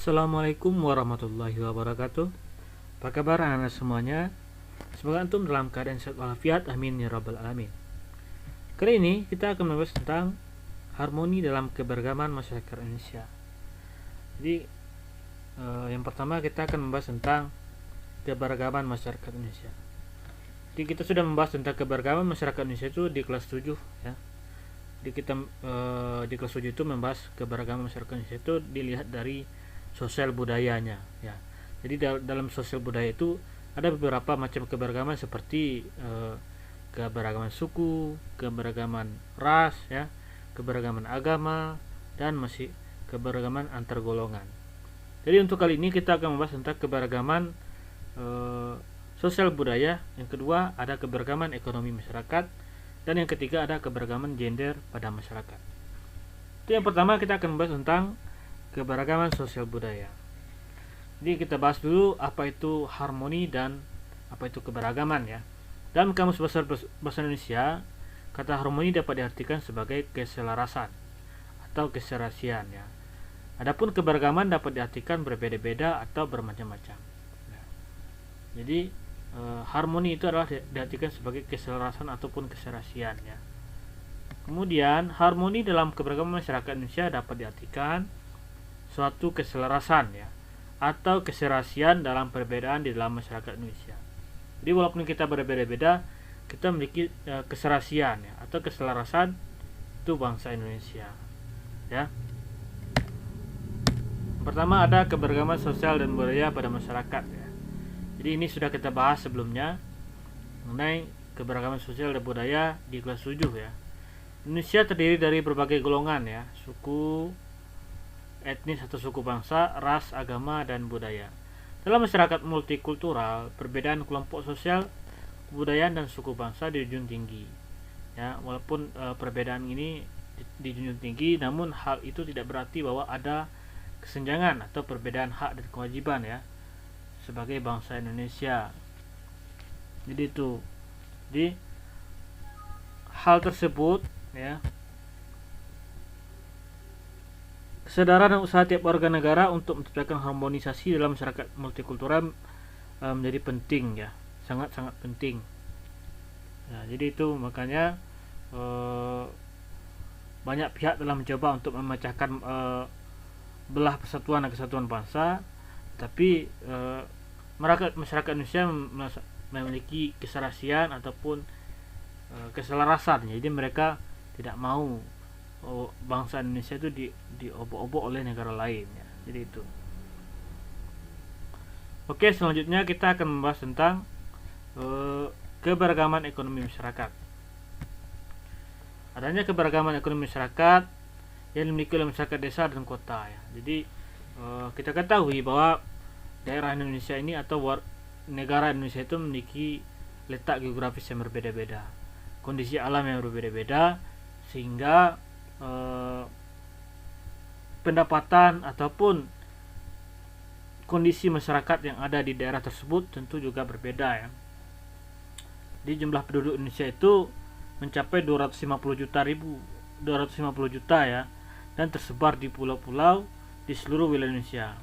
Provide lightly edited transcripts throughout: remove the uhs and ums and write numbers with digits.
Assalamualaikum warahmatullahi wabarakatuh. Apa kabar anak-anak semuanya? Semoga antum dalam keadaan sehat walafiat, amin ya rabbal alamin. Kali ini kita akan membahas tentang harmoni dalam keberagaman masyarakat Indonesia. Jadi yang pertama kita akan membahas tentang keberagaman masyarakat Indonesia. Jadi kita sudah membahas tentang keberagaman masyarakat Indonesia itu di kelas 7 ya. Jadi kita di kelas 7 itu membahas keberagaman masyarakat Indonesia itu dilihat dari sosial budayanya ya. Jadi dalam sosial budaya itu ada beberapa macam keberagaman seperti keberagaman suku, keberagaman ras ya, keberagaman agama, dan masih keberagaman antar golongan. Jadi untuk kali ini kita akan membahas tentang keberagaman sosial budaya. Yang kedua ada keberagaman ekonomi masyarakat, dan yang ketiga ada keberagaman gender pada masyarakat. Itu yang pertama kita akan membahas tentang keberagaman sosial budaya. Jadi kita bahas dulu apa itu harmoni dan apa itu keberagaman ya. Dalam Kamus Besar Bahasa Indonesia, kata harmoni dapat diartikan sebagai keselarasan atau keserasian ya. Adapun keberagaman dapat diartikan berbeda-beda atau bermacam-macam. Ya. Jadi harmoni itu adalah diartikan sebagai keselarasan ataupun keserasian ya. Kemudian harmoni dalam keberagaman masyarakat Indonesia dapat diartikan suatu keselarasan ya, atau keserasian dalam perbedaan di dalam masyarakat Indonesia. Jadi walaupun kita berbeda-beda, kita memiliki keserasian ya, atau keselarasan itu bangsa Indonesia ya. Pertama ada keberagaman sosial dan budaya pada masyarakat ya. Jadi ini sudah kita bahas sebelumnya mengenai keberagaman sosial dan budaya di kelas 7 ya. Indonesia terdiri dari berbagai golongan ya, suku, etnis atau suku bangsa, ras, agama, dan budaya. Dalam masyarakat multikultural, perbedaan kelompok sosial, kebudayaan, dan suku bangsa dijunjung tinggi. Ya, walaupun perbedaan ini dijunjung tinggi, namun hal itu tidak berarti bahwa ada kesenjangan atau perbedaan hak dan kewajiban ya sebagai bangsa Indonesia. Jadi itu. Jadi hal tersebut ya, kesadaran dan usaha tiap warga negara untuk menciptakan harmonisasi dalam masyarakat multikultural menjadi penting ya, sangat-sangat penting. Ya, jadi itu makanya banyak pihak telah mencoba untuk memecahkan belah persatuan dan kesatuan bangsa, tapi masyarakat Indonesia memiliki keserasian ataupun keselarasan. Jadi mereka tidak mau bangsa Indonesia itu diobok-obok oleh negara lain ya. Jadi itu. Oke, selanjutnya kita akan membahas tentang keberagaman ekonomi masyarakat. Adanya keberagaman ekonomi masyarakat yang dimiliki oleh masyarakat desa dan kota ya. Jadi kita ketahui bahwa daerah Indonesia ini atau negara Indonesia itu memiliki letak geografis yang berbeda-beda, kondisi alam yang berbeda-beda, sehingga pendapatan ataupun kondisi masyarakat yang ada di daerah tersebut tentu juga berbeda ya. Di jumlah penduduk Indonesia itu mencapai 250 juta ya, dan tersebar di pulau-pulau di seluruh wilayah Indonesia.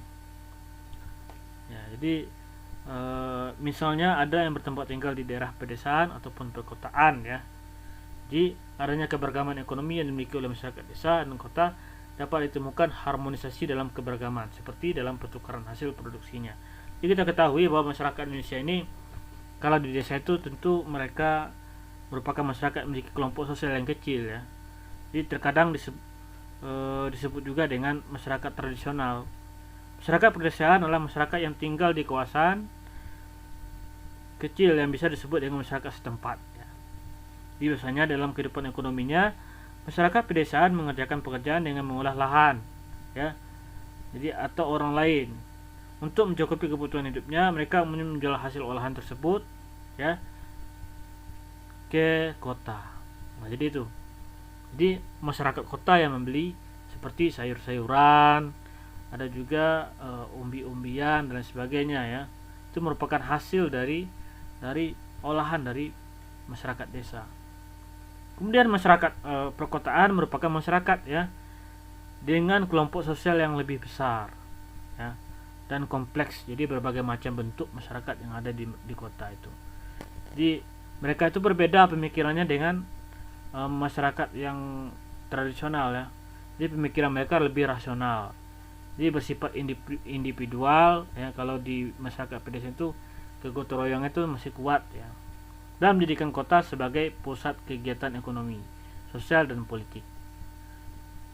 Ya, jadi misalnya ada yang bertempat tinggal di daerah pedesaan ataupun perkotaan ya. Jadi adanya keberagaman ekonomi yang dimiliki oleh masyarakat desa dan kota dapat ditemukan harmonisasi dalam keberagaman seperti dalam pertukaran hasil produksinya. Jadi kita ketahui bahwa masyarakat Indonesia ini kalau di desa itu tentu mereka merupakan masyarakat memiliki kelompok sosial yang kecil ya. Jadi terkadang disebut juga dengan masyarakat tradisional. Masyarakat pedesaan adalah masyarakat yang tinggal di kawasan kecil yang bisa disebut dengan masyarakat setempat. Jadi biasanya dalam kehidupan ekonominya masyarakat pedesaan mengerjakan pekerjaan dengan mengolah lahan ya. Jadi atau orang lain untuk mencukupi kebutuhan hidupnya, mereka menjual hasil olahan tersebut ya ke kota. Nah, jadi itu. Jadi masyarakat kota yang membeli seperti sayur-sayuran, ada juga umbi-umbian dan sebagainya ya. Itu merupakan hasil dari olahan dari masyarakat desa. Kemudian masyarakat perkotaan merupakan masyarakat ya dengan kelompok sosial yang lebih besar. ya, dan kompleks. Jadi berbagai macam bentuk masyarakat yang ada di kota itu. Jadi mereka itu berbeda pemikirannya dengan masyarakat yang tradisional ya. Jadi pemikiran mereka lebih rasional. Jadi bersifat individual ya. Kalau di masyarakat pedesaan itu kegotong royongan itu masih kuat ya. Dan menjadikan kota sebagai pusat kegiatan ekonomi, sosial dan politik.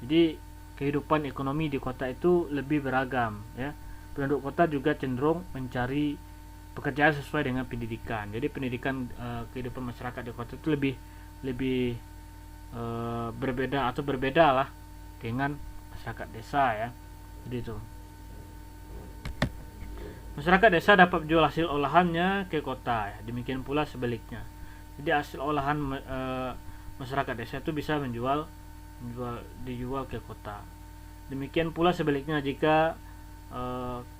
Jadi kehidupan ekonomi di kota itu lebih beragam ya. Penduduk kota juga cenderung mencari pekerjaan sesuai dengan pendidikan. Jadi pendidikan kehidupan masyarakat di kota itu lebih berbeda lah dengan masyarakat desa ya. Jadi itu. Masyarakat desa dapat menjual hasil olahannya ke kota ya. Demikian pula sebaliknya. Jadi hasil olahan masyarakat desa itu bisa dijual ke kota. Demikian pula sebaliknya jika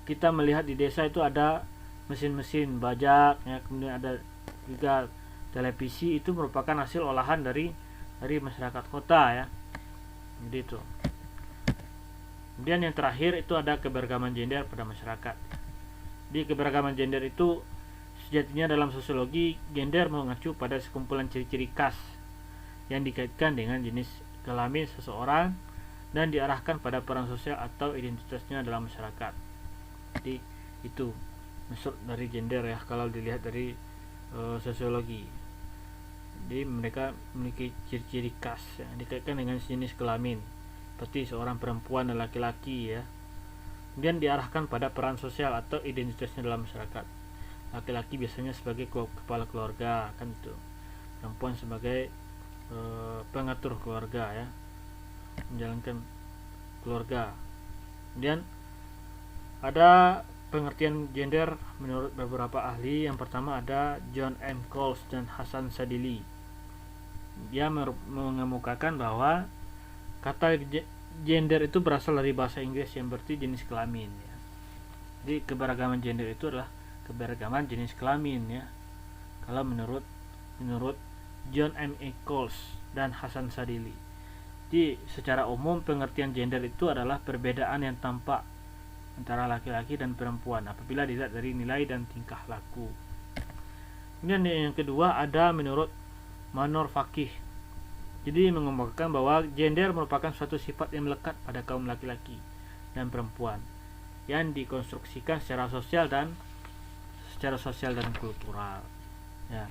kita melihat di desa itu ada mesin-mesin bajak ya, kemudian ada juga televisi, itu merupakan hasil olahan dari masyarakat kota ya. Jadi itu. Kemudian yang terakhir itu ada keberagaman gender pada masyarakat. Di keberagaman gender itu sejatinya dalam sosiologi gender mengacu pada sekumpulan ciri-ciri khas yang dikaitkan dengan jenis kelamin seseorang dan diarahkan pada peran sosial atau identitasnya dalam masyarakat. Jadi itu maksud dari gender ya kalau dilihat dari sosiologi. Jadi mereka memiliki ciri-ciri khas yang dikaitkan dengan jenis kelamin, seperti seorang perempuan dan laki-laki ya. Kemudian diarahkan pada peran sosial atau identitasnya dalam masyarakat. Laki-laki biasanya sebagai kepala keluarga kan itu, perempuan sebagai pengatur keluarga ya, menjalankan keluarga. Kemudian ada pengertian gender menurut beberapa ahli. Yang pertama ada John M. Coles dan Hasan Sadili. Dia mengemukakan bahwa kata gender itu berasal dari bahasa Inggris yang berarti jenis kelamin ya. Jadi keberagaman gender itu adalah keberagaman jenis kelamin ya. Kalau menurut John M. Coles dan Hasan Sadili. Jadi secara umum pengertian gender itu adalah perbedaan yang tampak antara laki-laki dan perempuan apabila dilihat dari nilai dan tingkah laku. Kemudian yang kedua ada menurut Manor Fakih. Jadi mengemukakan bahwa gender merupakan suatu sifat yang melekat pada kaum laki-laki dan perempuan yang dikonstruksikan secara sosial dan kultural. Ya.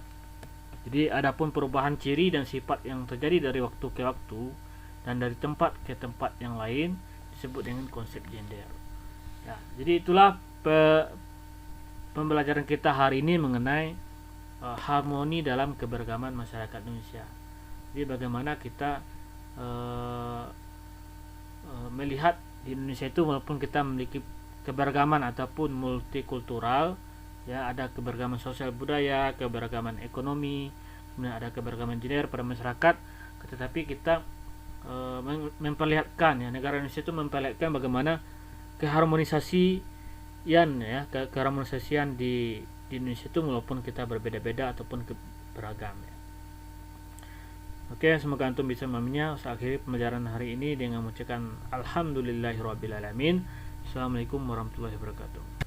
Jadi adapun perubahan ciri dan sifat yang terjadi dari waktu ke waktu dan dari tempat ke tempat yang lain disebut dengan konsep gender. Ya, jadi itulah pembelajaran kita hari ini mengenai harmoni dalam keberagaman masyarakat Indonesia. Jadi bagaimana kita melihat di Indonesia itu walaupun kita memiliki keberagaman ataupun multikultural ya, ada keberagaman sosial budaya, keberagaman ekonomi, kemudian ada keberagaman gender pada masyarakat, tetapi kita memperlihatkan ya, negara Indonesia itu memperlihatkan bagaimana keharmonisasian di Indonesia itu walaupun kita berbeda-beda ataupun beragam ya. Oke, semoga antum bisa memahaminya. Saya akhiri pembelajaran hari ini dengan mengucapkan alhamdulillahirabbil alamin. Assalamualaikum warahmatullahi wabarakatuh.